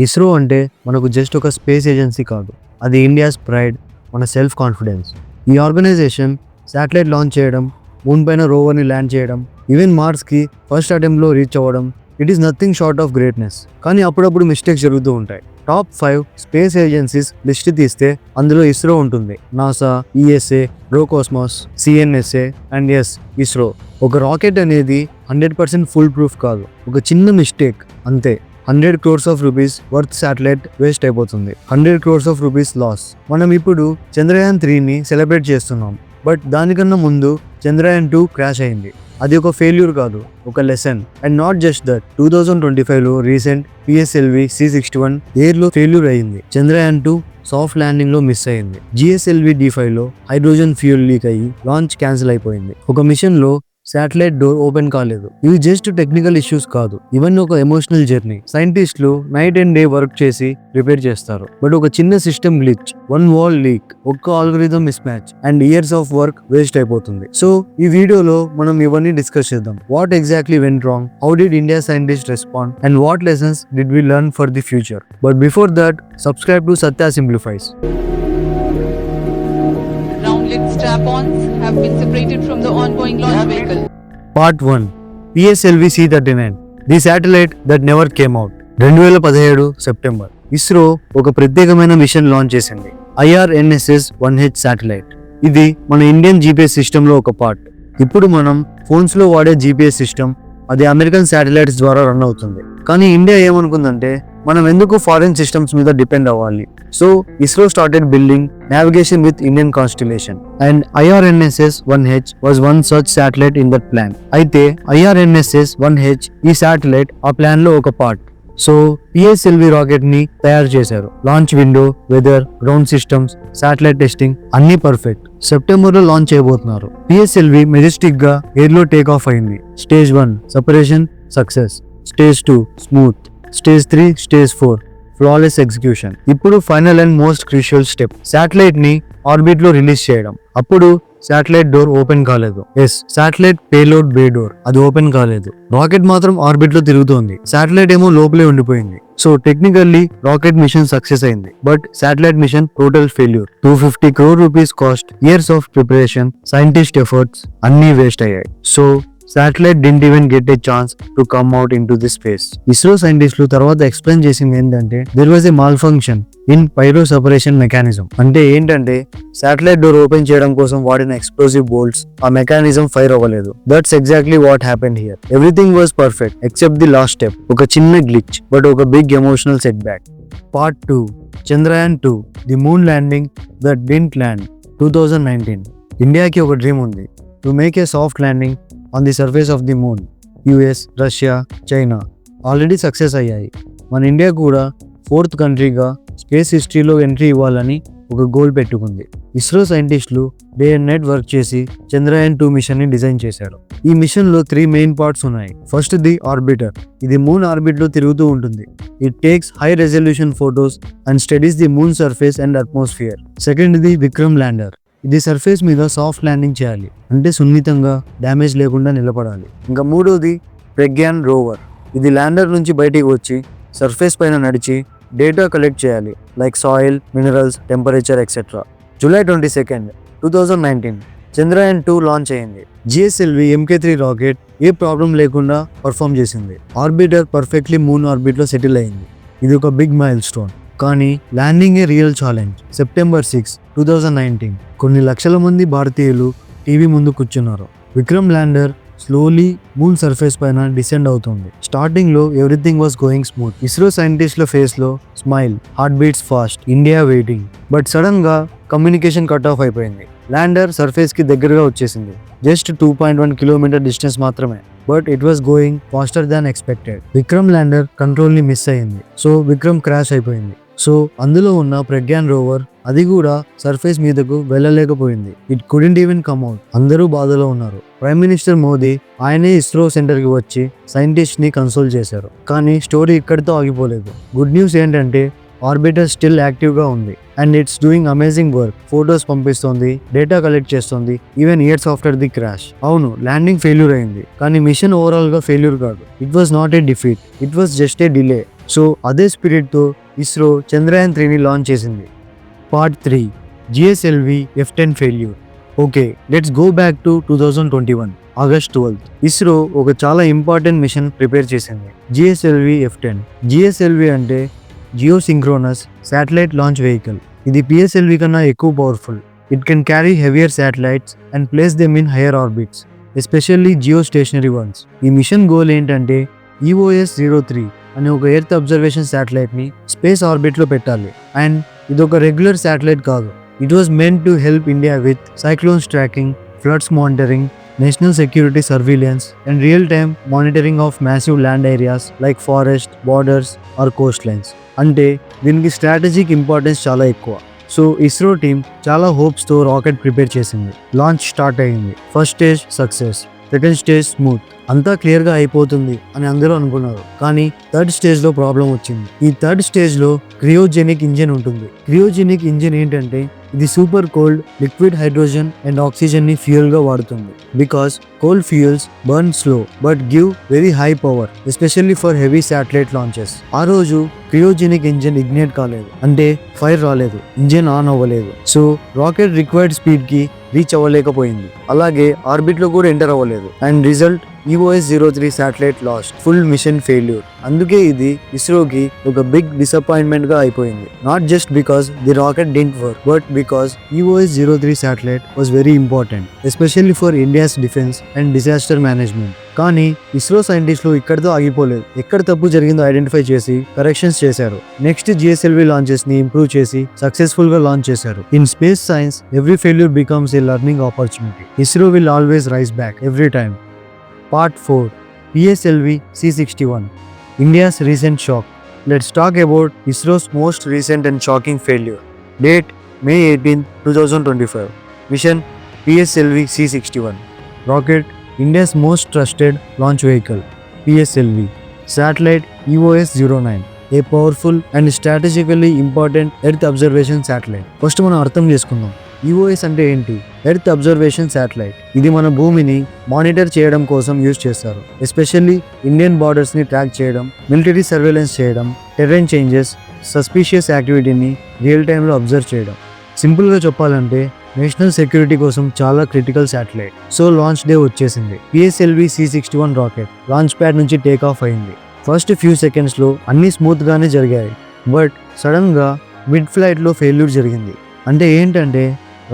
ఇస్రో అంటే మనకు జస్ట్ ఒక స్పేస్ ఏజెన్సీ కాదు, అది ఇండియాస్ ప్రైడ్, మన సెల్ఫ్ కాన్ఫిడెన్స్. ఈ ఆర్గనైజేషన్ శాటిలైట్ లాంచ్ చేయడం, మూన్ పైన రోవర్ని ల్యాండ్ చేయడం, ఈవెన్ మార్స్కి ఫస్ట్ అటెంప్ట్లో రీచ్ అవ్వడం, it is nothing short of greatness. కానీ అప్పుడప్పుడు మిస్టేక్స్ జరుగుతూ ఉంటాయి. టాప్ 5 స్పేస్ ఏజెన్సీస్ లిస్ట్ తీస్తే అందులో ఇస్రో ఉంటుంది. NASA, ESA, Roscosmos, CNSA and ISRO. ఒక రాకెట్ అనేది 100% ఫుల్ ప్రూఫ్ కాదు. ఒక చిన్న మిస్టేక్ అంతే 100 crores of rupees worth satellite waste అయిపోతుంది. 100 crores of rupees లాస్. మనం ఇప్పుడు చంద్రయాన్ 3ని సెలబ్రేట్ చేస్తున్నాం, బట్ దానికన్నా ముందు చంద్రయాన్ 2 క్రాష్ అయింది. అది ఒక ఫెయిల్యూర్ కాదు, ఒక lesson. And not just that, 2025లో రీసెంట్ PSLV C61 ఎయిర్లో ఫెయిల్యూర్ అయింది. చంద్రయాన్ 2 సాఫ్ట్ ల్యాండింగ్ లో మిస్ అయింది. GSLV D5లో హైడ్రోజన్ ఫ్యూయల్ లీక్ అయ్యి లాంచ్ క్యాన్సిల్ అయిపోయింది. ఒక మిషన్ లో శాటిలైట్ డోర్ ఓపెన్ కాలేదు. ఇవి జస్ట్ టెక్నికల్ ఇష్యూస్ కాదు, ఇవన్నీ ఒక ఎమోషనల్ జర్నీ. సైంటిస్టులు నైట్ అండ్ డే వర్క్ చేసి రిపేర్ చేస్తారు, బట్ ఒక చిన్న system glitch, one valve leak, ఒక్క algorithm mismatch and years of work waste అయిపోతుంది. సో ఈ వీడియోలో మనం ఇవన్నీ డిస్కస్ చేద్దాం. What exactly went wrong, how did India scientist respond, and what lessons did we learn for the future. But before that, subscribe to Satya Simplifies. Round-lid strap-ons have been separated from the ongoing launch vehicle. Part 1. PSLV C39, the satellite that never came out. 2017 September ISRO ఒక ప్రత్యేకమైన machine launch చేసింది, IRNSS-1H satellite. ఇది మన Indian GPS సిస్టంలో ఒక part. ఇప్పుడు మనం ఫోన్స్లో వాడే GPS సిస్టమ్, అది అమెరికన్ శాటిలైట్స్ ద్వారా రన్ అవుతుంది. కానీ ఇండియా ఏమనుకుందంటే, మనం ఎందుకు ఫారిన్ సిస్టమ్స్ మీద డిపెండ్ అవ్వాలి? So ISRO started building navigation with Indian constellation, and IRNSS-1H was one such satellite in that plan. అయితే IRNSS-1H ఈ శాటిలైట్ ఆ ప్లాన్ లో ఒక పార్ట్. సో PSLV రాకెట్ ని తయారు చేశారు. Launch window, weather, ground systems, satellite testing అన్ని పర్ఫెక్ట్. సెప్టెంబర్ లో లాంచ్ చేయబోతున్నారు. PSLV మెజెస్టిక్ గా ఎయిర్ లో టేక్ ఆఫ్ అయింది. Stage 1 separation success, stage 2 smooth, stage 3, stage 4 flawless execution. ఇప్పుడు final and most crucial step, satellite ని ఆర్బిట్ లో release చేయడం. అప్పుడు శాటిలైట్ డోర్ ఓపెన్ కాలేదు. శాటిలైట్ పేలోడ్ బే డోర్ అది ఓపెన్ కాలేదు. రాకెట్ మాత్రం ఆర్బిట్ లో తిరుగుతోంది, శాటిలైట్ ఏమో లోపలే ఉండిపోయింది. So technically rocket mission success అయింది, but satellite mission total failure. 250 crore rupees cost, years of preparation, scientist efforts అన్ని వేస్ట్ అయ్యాయి. So satellite didn't even get a chance to come out into the space. ISRO సైంటిస్టులు తర్వాత explain చేసింది ఏంటంటే, there was a malfunction in pyro separation mechanism. అంటే ఏంటంటే, satellite door open చేయడం కోసం వాడిన ఎక్స్ప్లోజివ్ బోల్ట్స్, ఆ మెకానిజం ఫైర్ అవ్వలేదు. That's exactly what happened here. Everything was perfect except the last step. ఒక చిన్న గ్లిచ్, బట్ ఒక big emotional setback. Part 2. Chandrayaan 2, the moon landing that didn't land. 2019 ఇండియాకి ఒక డ్రీమ్ ఉంది, to make a soft landing on the surface of the moon. US, Russia, China already success అయ్యాయి. మన India కూడా 4th కంట్రీగా space హిస్టరీలో entry ఇవ్వాలని ఒక goal పెట్టుకుంది. ఇస్రో సైంటిస్టులు డే అండ్ నైట్ వర్క్ చేసి చంద్రయాన్ 2 మిషన్ ని డిజైన్ చేశారు. ఈ మిషన్ లో 3 మెయిన్ పార్ట్స్ ఉన్నాయి. ఫస్ట్ ది ఆర్బిటర్, ఇది మూన్ ఆర్బిట్ లో తిరుగుతూ ఉంటుంది. It takes high resolution photos and studies the moon surface and atmosphere. Second the Vikram lander, ఇది సర్ఫేస్ మీద సాఫ్ట్ ల్యాండింగ్ చేయాలి, అంటే సున్నితంగా డ్యామేజ్ లేకుండా నిలబడాలి. ఇంకా మూడోది విగ్యాన్ రోవర్, ఇది ల్యాండర్ నుంచి బయటికి వచ్చి సర్ఫేస్ పైన నడిచి డేటా కలెక్ట్ చేయాలి, like soil, minerals, temperature etcetera. July 22, 2019 Chandrayaan 2 launch అయింది. GSLV MK3 రాకెట్ ఏ ప్రాబ్లం లేకుండా పర్ఫామ్ చేసింది. ఆర్బిటర్ పర్ఫెక్ట్లీ మూన్ ఆర్బిట్ లో సెటిల్ అయింది. ఇది ఒక బిగ్ మైల్ స్టోన్. కానీ ల్యాండింగ్ ఏ రియల్ ఛాలెంజ్. September 6, 2019 కొన్ని లక్షల మంది భారతీయులు టీవీ ముందు కూర్చున్నారు. Vikram lander slowly moon surface పైన డిసెండ్ అవుతుంది. స్టార్టింగ్ లో everything was going smooth. ISRO సైంటిస్ట్ల ఫేస్ లో smile, heart beats fast, India waiting. But sudden గా కమ్యూనికేషన్ కట్ ఆఫ్ అయిపోయింది. ల్యాండర్ సర్ఫేస్ కి దగ్గరగా వచ్చేసింది, జస్ట్ 2.1 kilometer డిస్టెన్స్ మాత్రమే. But it was going faster than expected. Vikram lander control ని miss అయింది, సో విక్రమ్ క్రాష్ అయిపోయింది. సో అందులో ఉన్న ప్రజ్ఞాన్ రోవర్ అది కూడా సర్ఫేస్ మీదకు వెళ్ళలేకపోయింది. It couldn't even come out. అందరూ బాధలో ఉన్నారు. ప్రైమ్ మినిస్టర్ మోదీ ఆయనే ఇస్రో సెంటర్ కి వచ్చి సైంటిస్ట్ ని కన్సోల్ చేశారు. కానీ స్టోరీ ఇక్కడితో ఆగిపోలేదు. గుడ్ న్యూస్ ఏంటంటే, ఆర్బిటర్ స్టిల్ యాక్టివ్ గా ఉంది and it's doing amazing work. Photos పంపిస్తోంది, డేటా కలెక్ట్ చేస్తుంది, even years after the crash. అవును, ల్యాండింగ్ ఫెయిల్యూర్ అయింది, కానీ మిషన్ ఓవరాల్ గా ఫెయిల్యూర్ కాదు. It was not a defeat, it was just a delay. So అదే స్పిరిట్తో ఇస్రో చంద్రయాన్ 3ని లాంచ్ చేసింది. Part 3 GSLV F10 failure. Okay, let's go back to 2021 August 12. ISRO ఒక చాలా ఇంపార్టెంట్ మిషన్ ప్రిపేర్ చేసింది, GSLV F10. GSLV అంటే geosynchronous satellite launch vehicle. ఇది PSLV కన్నా ఎక్కువ powerful. It can carry heavier satellites and place them in higher orbits, especially geostationary ones. ఈ mission goal ఏంటంటే EOS-03 అనే ఒక ఎర్త్ అబ్జర్వేషన్ శాటిలైట్ని స్పేస్ ఆర్బిట్లో పెట్టాలి. అండ్ ఇది ఒక రెగ్యులర్ శాటిలైట్ కాదు. It was meant to help India with cyclones tracking, floods monitoring, national security surveillance and real time monitoring of massive land areas like forest, borders or coastlines. అంటే దీనికి strategic importance చాలా ఎక్కువ. So ISRO team చాలా హోప్స్తో rocket prepare చేసింది. Launch start అయ్యింది. First stage success, second stage smooth, అంతా క్లియర్గా అయిపోతుంది అని అందరూ అనుకున్నారు. కానీ థర్డ్ స్టేజ్లో ప్రాబ్లం వచ్చింది. ఈ థర్డ్ స్టేజ్లో క్రియోజెనిక్ ఇంజిన్ ఉంటుంది. క్రియోజెనిక్ ఇంజిన్ ఏంటంటే ఇది super cold liquid hydrogen and ఆక్సిజన్ని ఫ్యూయల్గా వాడుతుంది. Because cold fuels burn slow but give very high power, especially for heavy satellite launches. ఆ రోజు క్రియోజెనిక్ ఇంజిన్ ఇగ్నేట్ కాలేదు, అంటే ఫైర్ రాలేదు, ఇంజిన్ ఆన్ అవ్వలేదు. సో రాకెట్ రిక్వైర్డ్ స్పీడ్కి రీచ్ అవ్వలేకపోయింది. అలాగే ఆర్బిట్లో కూడా ఎంటర్ అవ్వలేదు. And result EOS-03 satellite lost, full mission failure. అందుకే ఇది ఇస్రోకి ఒక బిగ్ డిసప్పాయింట్మెంట్ గా అయిపోయింది. Not just because the rocket didn't work, but because EOS-03 satellite was very important, especially for India's defence and disaster management. కానీ ఇస్రో సైంటిస్టులు ఇక్కడితో ఆగిపోలేదు. ఎక్కడ తప్పు జరిగిందో ఐడెంటిఫై చేసి కరెక్షన్స్ చేశారు. నెక్స్ట్ GSLV లాంచెస్ ని ఇంప్రూవ్ చేసి సక్సెస్ఫుల్ గా లాంచ్ చేశారు. In space science every failure becomes a learning opportunity. ISRO will always rise back every time. Part 4 PSLV C61, India's recent shock. Let's talk about ISRO's most recent and shocking failure. Date May 18, 2025. Mission PSLV C61. Rocket India's most trusted launch vehicle PSLV. Satellite EOS-09, a powerful and strategically important Earth observation satellite. First మనం అర్థం చేసుకుందాం, EOS అంటే ఏంటి? Earth observation satellite. ఇది మన భూమిని monitor చేయడం కోసం యూజ్ చేస్తారు. ఎస్పెషల్లీ ఇండియన్ బార్డర్స్ని ట్రాక్ చేయడం, మిలిటరీ సర్వేలెన్స్ చేయడం, టెర్రైన్ చేంజెస్, సస్పీషియస్ యాక్టివిటీని రియల్ టైంలో అబ్జర్వ్ చేయడం. సింపుల్గా చెప్పాలంటే నేషనల్ సెక్యూరిటీ కోసం చాలా critical satellite. So launch day వచ్చేసింది. PSLV C61 rocket launch pad నుంచి టేక్ ఆఫ్ అయింది. ఫస్ట్ ఫ్యూ సెకండ్స్లో అన్నీ స్మూత్గానే జరిగాయి. బట్ సడన్గా మిడ్ ఫ్లైట్లో ఫెయిల్యూర్ జరిగింది. అంటే ఏంటంటే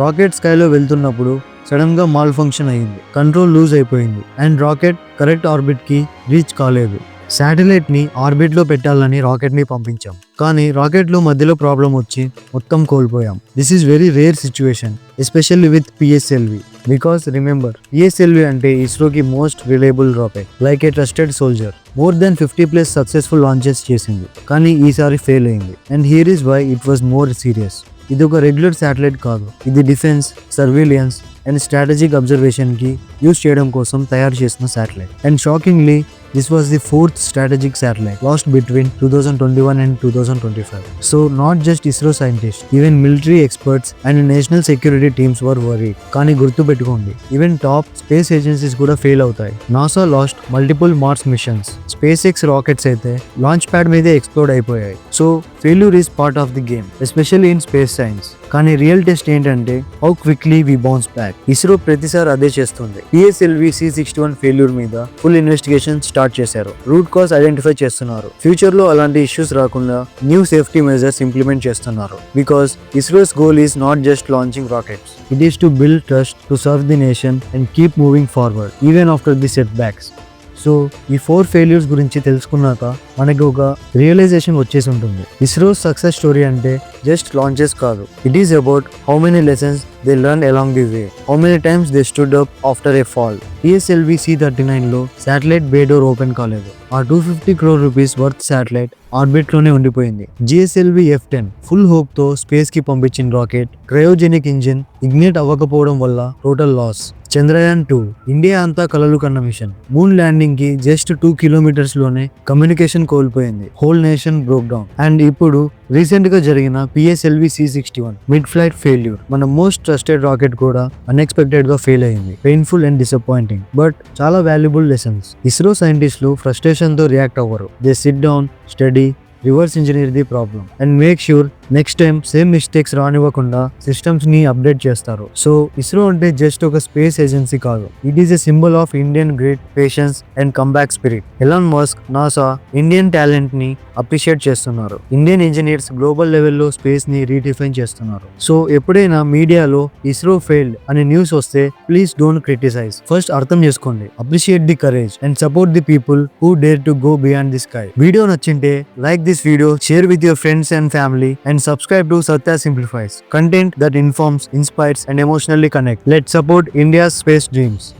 రాకెట్ స్కైలో వెళ్తున్నప్పుడు సడన్గా మాల్ ఫంక్షన్ అయ్యింది, కంట్రోల్ లూజ్ అయిపోయింది అండ్ రాకెట్ కరెక్ట్ ఆర్బిట్కి రీచ్ కాలేదు. శాటిలైట్ని ఆర్బిట్లో పెట్టాలని రాకెట్ని పంపించాం, కానీ రాకెట్లో మధ్యలో ప్రాబ్లం వచ్చి మొత్తం కోల్పోయాం. This is very rare situation, especially with PSLV. Because remember, PSLV అంటే ఇస్రోకి most reliable rocket, like a trusted soldier. More than 50+ successful launches చేసింది, కానీ ఈసారి ఫెయిల్ అయింది. And here is why it was more serious. ఇది ఒక regular satellite కాదు, ఇది డిఫెన్స్, సర్వేలియన్స్ అండ్ స్ట్రాటజిక్ అబ్జర్వేషన్కి యూజ్ చేయడం కోసం తయారు చేసిన satellite. And shockingly this was the fourth strategic satellite lost between 2021 and 2025. So not just ISRO scientists, even military experts and national security teams were worried. కానీ గుర్తు పెట్టుకోండి, even top space agencies కూడా fail అవుతాయి. NASA lost multiple Mars missions. SpaceX rockets అయితే launch pad మీదే explode అయిపోయాయి. So failure is part of the game, especially in space science. కానీ real test ఏంటంటే how quickly we bounce back. ISRO ప్రతిసారి అదే చేస్తుంది. PSLV C61 ఫెయిల్యూర్ మీద full investigation start చేశారు. రూట్ కాజ్ ఐడెంటిఫై చేస్తున్నారు. ఫ్యూచర్ లో అలాంటి ఇష్యూస్ రాకుండా న్యూ సేఫ్టీ మెజర్స్ ఇంప్లిమెంట్ చేస్తున్నారు. Because ISRO's goal is not just launching rockets, it is to build trust, to serve the nation and keep moving forward even after the setbacks. So ఈ 4 failures గురించి తెలుసుకున్నాక మనకి ఒక realisation వచ్చేసి ఉంటుంది. ISRO success story అంటే just launches కాదు, it is about how many lessons they learn along the way, how many times they stood up after a fall. PSLV C39లో శాటిలైట్ బే డోర్ ఓపెన్ కాలేదు. ఆ 250 crore rupees worth satellite orbit లోనే ఉండిపోయింది. GSLV F10 full hope తో space కి పంపించిన rocket cryogenic engine ignite అవ్వకపోవడం వల్ల టోటల్ లాస్. చంద్రయాన్ 2 ఇండియా అంతా కలలు కన్న మిషన్. మూన్ ల్యాండింగ్ కి జస్ట్ 2 kilometers లోనే కమ్యూనికేషన్ కోల్పోయింది. Whole nation broke down. And ఇప్పుడు రీసెంట్ గా జరిగిన PSLV C61 mid flight failure. మన మోస్ట్ ట్రస్టెడ్ రాకెట్ కూడా అన్ఎక్స్పెక్టెడ్ గా ఫెయిల్ అయింది. పెయిన్ఫుల్ అండ్ డిసప్పాయింటింగ్, బట్ చాలా వాల్యుబుల్ లెసన్స్. ఇస్రో సైంటిస్టులు ఫ్రస్ట్రేషన్ తో రియాక్ట్ అవ్వరు. They SIT down, study reverse engineer the problem and make sure next time same mistakes రానివ్వకుండా systems ని అప్డేట్ చేస్తారు. సో ఇస్రో అంటే జస్ట్ ఒక స్పేస్ ఏజెన్సీ కాదు, it is a symbol of Indian great patience and comeback spirit. Elon Musk, NASA Indian talent ని appreciate చేస్తున్నారు. Indian engineers global లెవెల్లో space ని రీడిఫైన్ చేస్తున్నారు. సో ఎప్పుడైనా మీడియాలో ఇస్రో ఫెయిల్డ్ అనే న్యూస్ వస్తే ప్లీజ్ డోంట్ క్రిటిసైజ్. ఫస్ట్ అర్థం చేసుకోండి, appreciate the courage and support the people who dare to go beyond the sky. Video నచ్చింటే like this video, share with your friends and family and subscribe to Satya Simplifies. Content that informs, inspires and emotionally connect. Let's support India's space dreams.